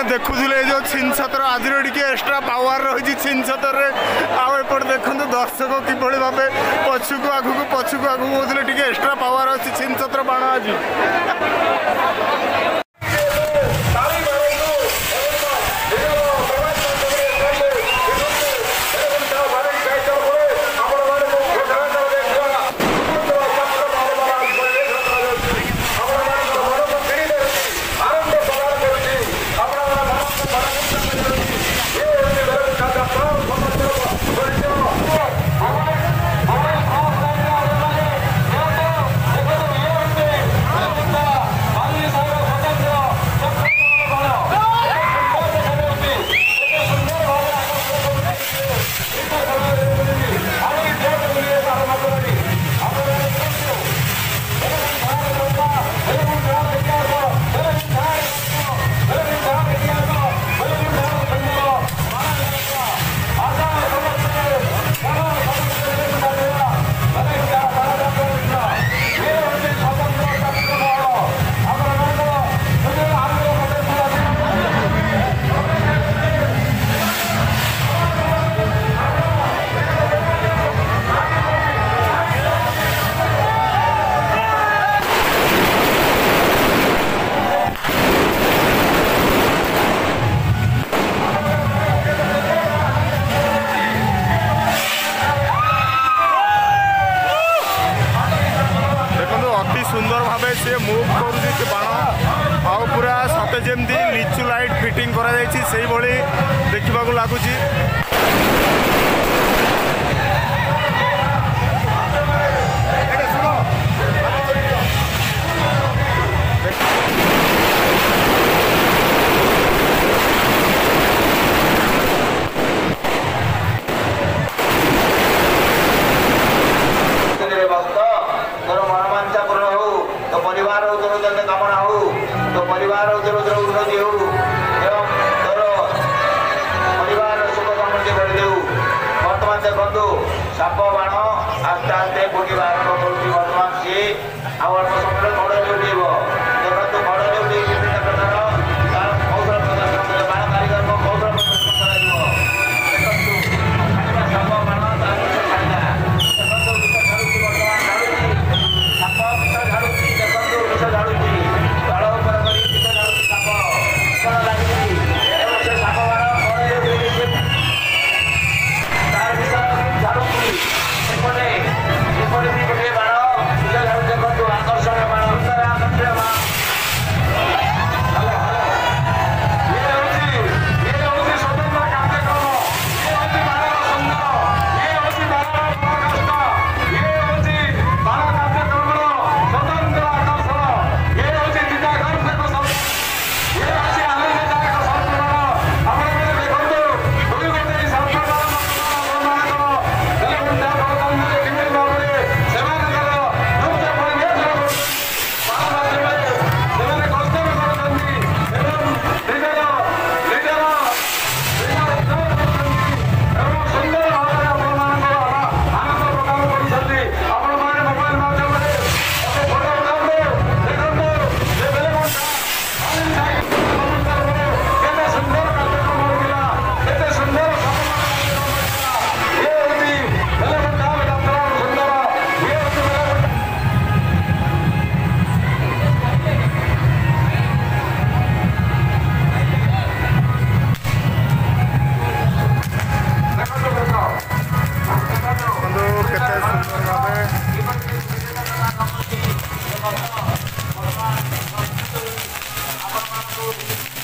देखुले जो छिनछतर आज extra power रही छिनछतर आउट देखो दर्शक किभली भाव पछक आगू पछक आगू होते एक्सट्रा पावर अच्छी छिनछतर बाण आज सुंदर भाव से मुव कर बाण आउ पूरा सते जमी लिचु लाइट फिटिंग करा देखा लगुच कामना हो तो परिवार उन्नति हो तोर परिवार सुख समृद्धि बढ़ी बर्तमान देखो साप बाण आस्ते आस्ते बुढ़ा आरंभ कर बर्तमान सी अल्प समय बड़ जोड़ेब देखो बड़ जोड़ी विभिन्न प्रकार कौशल प्रदर्शन बाण कारीगर कौशल प्रदर्शन कर साप बाण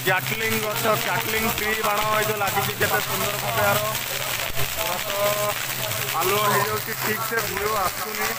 कैटलिंग गछ कैटलिंग ट्री बाण ये लगी केते सुंदर भाव यार आलू हो ठीक से गुड़ आसुनी